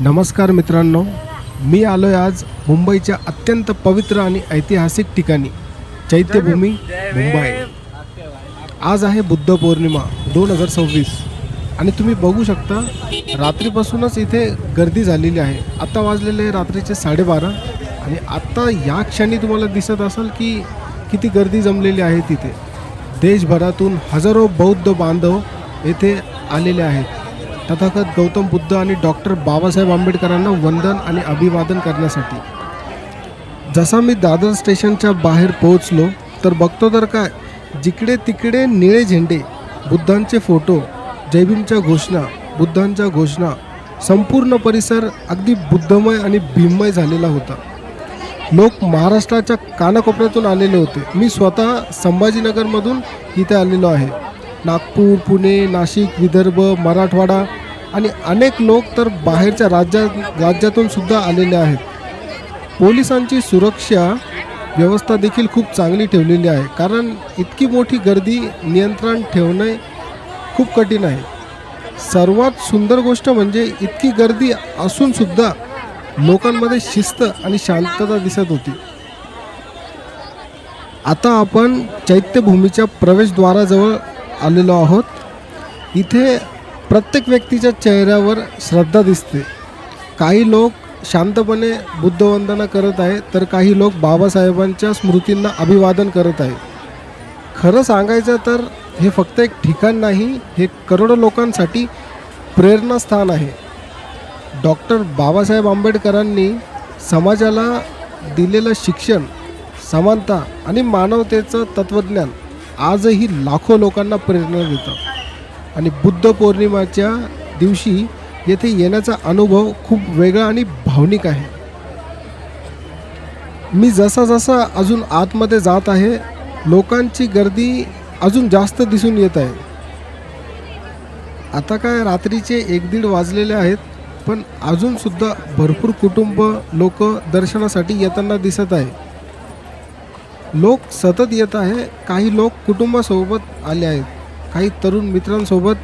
नमस्कार मित्रांनो, मी आलोय आज मुंबईच्या अत्यंत पवित्र आणि ऐतिहासिक ठिकाणी चैत्यभूमी मुंबई। आज आहे बुद्ध पौर्णिमा 2026 आणि तुम्ही बघू शकता रात्रीपासूनच इथे गर्दी झालेली आहे। आता वाजलेले रात्रीचे 12:30 आणि आता या क्षणी तुम्हाला दिसत असेल की किती गर्दी जमलेली आहे तिथे। देशभरातून हजारो बौद्ध बांधव येथे आलेले आहेत तथागत गौतम बुद्ध आणि डॉक्टर बाबासाहेब आंबेडकरांना वंदन आणि अभिवादन करण्यासाठी। जसा मी दादर स्टेशनच्या बाहेर पोहोचलो तर बघतो तर काय, जिकडे तिकडे निळे झेंडे, बुद्धांचे फोटो, जयभीमच्या घोषणा, बुद्धांच्या घोषणा, संपूर्ण परिसर अगदी बुद्धमय आणि भीममय झालेला होता। लोक महाराष्ट्राच्या कानाकोपऱ्यातून आलेले होते। मी स्वतः संभाजीनगरमधून इथे आलेलो आहे। नागपूर, पुणे, नाशिक, विदर्भ, मराठवाडा आणि अनेक लोक तर बाहेरच्या राज्यातून सुद्धा आलेले आहेत। पोलिसांची सुरक्षा व्यवस्था देखील खूप चांगली ठेवलेली आहे, कारण इतकी मोठी गर्दी नियंत्रण ठेवणे खूप कठीण आहे। सर्वात सुंदर गोष्ट म्हणजे इतकी गर्दी असून सुद्धा लोकांमध्ये शिस्त आणि शांतता दिसत होती। आता आपण चैत्यभूमीच्या प्रवेशद्वाराजवळ आलेलो आहोत। इथे प्रत्येक व्यक्तीच्या चेहऱ्यावर श्रद्धा दिसते। काही लोक शांतपणे बुद्धवंदना करत आहेत, तर काही लोक बाबासाहेबांच्या स्मृतींना अभिवादन करत आहेत। खरं सांगायचं तर हे फक्त एक ठिकाण नाही, हे करोडो लोकांसाठी प्रेरणास्थान आहे। डॉक्टर बाबासाहेब आंबेडकरांनी समाजाला दिलेलं शिक्षण, समानता आणि मानवतेचं तत्त्वज्ञान आजही लाखो लोकांना प्रेरणा देतं आणि बुद्ध पौर्णिमेच्या दिवशी येथे येण्याचा अनुभव खूप वेगळा आणि भावनिक आहे। मी जसा अजून आतमध्ये जात आहे, लोकांची गर्दी अजून जास्त दिसून येत आहे। आता काय रात्रीचे 1-1:30 वाजलेले आहेत, पण अजूनसुद्धा भरपूर कुटुंब लोक दर्शनासाठी येताना दिसत आहे। लोक सतत येत आहे। काही लोक कुटुंबासोबत आले आहेत, काही तरुण मित्रांसोबत,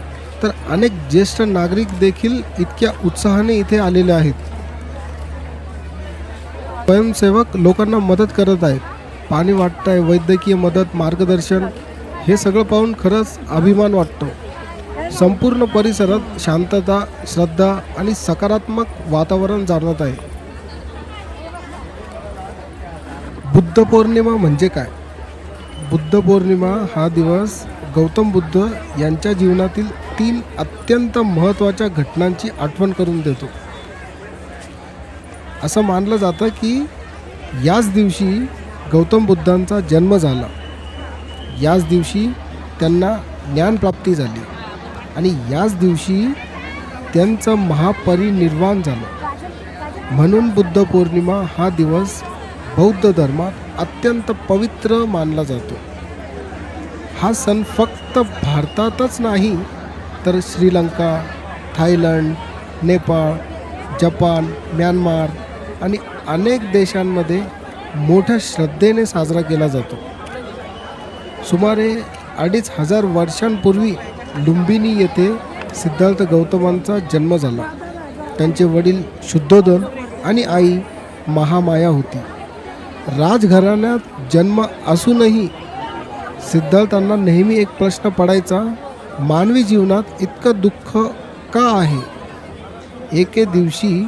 तर अनेक ज्येष्ठ नागरिक देखील इतक्या उत्साहाने इथे आलेले आहेत। स्वयंसेवक लोकांना मदत करत आहेत, पाणी वाटत आहे, वैद्यकीय मदत, मार्गदर्शन, हे सगळं पाहून खरंच अभिमान वाटतो। संपूर्ण परिसरात शांतता, श्रद्धा आणि सकारात्मक वातावरण जाणवत आहे। बुद्ध पौर्णिमा म्हणजे काय? बुद्ध पौर्णिमा हा दिवस गौतम बुद्ध यांच्या जीवनातील 3 अत्यंत महत्त्वाच्या घटनांची आठवण करून देतो। असं मानलं जातं की याच दिवशी गौतम बुद्धांचा जन्म झाला, याच दिवशी त्यांना ज्ञानप्राप्ती झाली आणि याच दिवशी त्यांचं महापरिनिर्वाण झालं। म्हणून बुद्ध पौर्णिमा हा दिवस बौद्ध धर्मात अत्यंत पवित्र मानला जातो। हा सण फक्त भारतातच नाही, तर Sri Lanka, Thailand, Nepal, Japan, Myanmar आणि अनेक देशांमध्ये मोठ्या श्रद्धेने साजरा केला जातो। सुमारे 2500 वर्षांपूर्वी लुंबिनी येथे सिद्धार्थ गौतमांचा जन्म झाला। त्यांचे वडील शुद्धोधन आणि आई महामाया होती। राजघराण्यात जन्म असूनही सिद्धार्थांना नेहमी एक प्रश्न पडायचा, मानवी जीवनात इतकं दुःख का आहे? एके दिवशी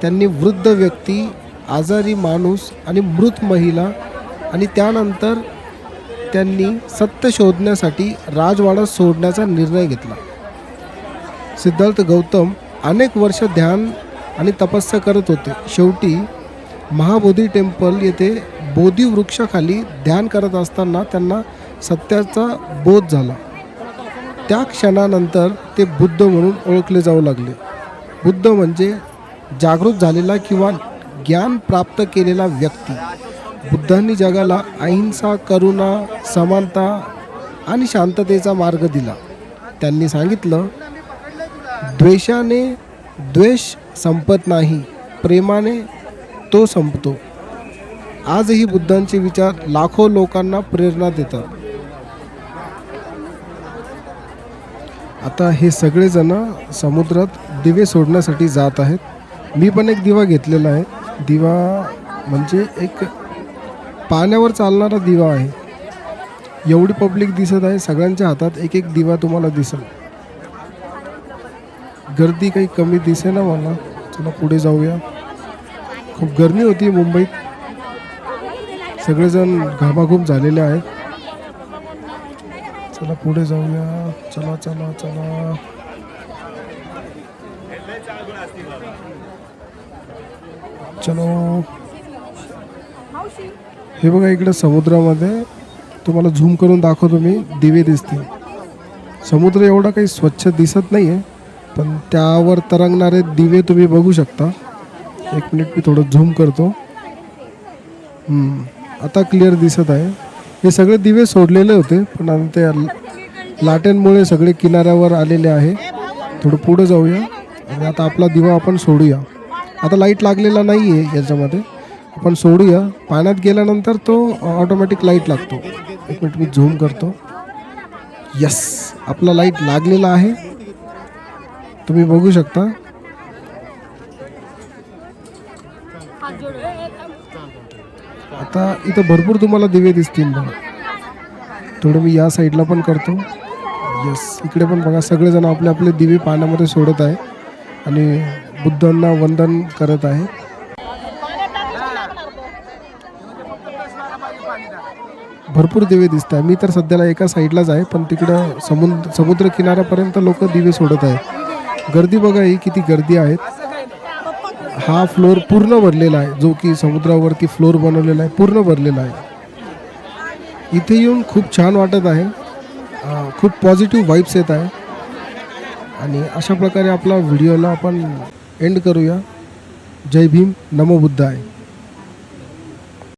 त्यांनी वृद्ध व्यक्ती, आजारी माणूस आणि मृत महिला आणि त्यानंतर त्यांनी सत्य शोधण्यासाठी राजवाडा सोडण्याचा निर्णय घेतला। सिद्धार्थ गौतम अनेक वर्ष ध्यान आणि तपस्या करत होते। शेवटी महाबोधी टेम्पल येथे बोधी वृक्षाखाली ध्यान करत असताना त्यांना सत्याचा बोध झाला। त्या क्षणानंतर ते बुद्ध म्हणून ओळखले जाऊ लागले। बुद्ध म्हणजे जागृत झालेला किंवा ज्ञान प्राप्त केलेला व्यक्ती। बुद्धांनी जगाला अहिंसा, करुणा, समानता आणि शांततेचा मार्ग दिला। त्यांनी सांगितलं, द्वेषाने द्वेष संपत नाही, प्रेमाने तो संपतो। आजही बुद्धांचे विचार लाखो लोकांना प्रेरणा देतात। आता हे सगळेजण समुद्रात दिवे सोडण्यासाठी जात आहेत। मी पण एक दिवा घेतलेला आहे. दिवा म्हणजे एक पाण्यावर चालणारा दिवा आहे. एवढी पब्लिक दिसत आहे, सगळ्यांच्या हातात एक एक दिवा तुम्हाला दिसेल. गर्दी काही कमी दिसे ना मला. चला पुढे जाऊया. खूप गरमी होती मुंबईत, सगळेजण घामाघूम झालेले आहेत. चला पुढे जाऊया. चला चला चला. चलो. हे बघा इकडे समुद्रामध्ये तुम्हाला झूम करून दाखवतो मी, दिवे दिसतील. समुद्र एवढा काही स्वच्छ दिसत नाही आहे, पण त्यावर तरंगणारे दिवे तुम्ही बघू शकता. एक मिनिट मी थोडं झूम करतो. आता क्लिअर दिसत आहे. हे सगळे दिवे सोडलेले होते, पण आता ते लाटेंमुळे सगळे किनाऱ्यावर आलेले आहे. थोडं पुढं जाऊया आणि आता आपला दिवा आपण सोडूया. आता लाईट लागलेला नाही आहे याच्यामध्ये, आपण सोडूया. पाण्यात गेल्यानंतर तो ऑटोमॅटिक लाईट लागतो. एक मिनिट मी झूम करतो. यस, आपला लाईट लागलेला आहे, तुम्ही बघू शकता. आता इथं भरपूर तुम्हाला दिवे दिसतील बघा. थोडं मी या साईडला पण करतो. यस, इकडे पण बघा सगळेजण आपले आपले दिवे पाण्यामध्ये सोडत आहे आणि बुद्धांना वंदन करत आहे. भरपूर दिवे दिसत आहे. मी तर सध्याला एका साईडलाच आहे, पण तिकडं समुद्र किनाऱ्यापर्यंत लोक दिवे सोडत आहे. गर्दी बघा, ही किती गर्दी आहेत. हा फ्लोर पूर्ण भरलेला आहे, जो की समुद्रावरती फ्लोर बनवलेला आहे, पूर्ण भरलेला आहे. इथे येऊन खूप छान वाटत आहे. खूप पॉझिटिव्ह वाईब्स येत आहे. आणि अशा प्रकारे आपला व्हिडिओला आपण एंड करूया. जय भीम, नमो बुद्धाय.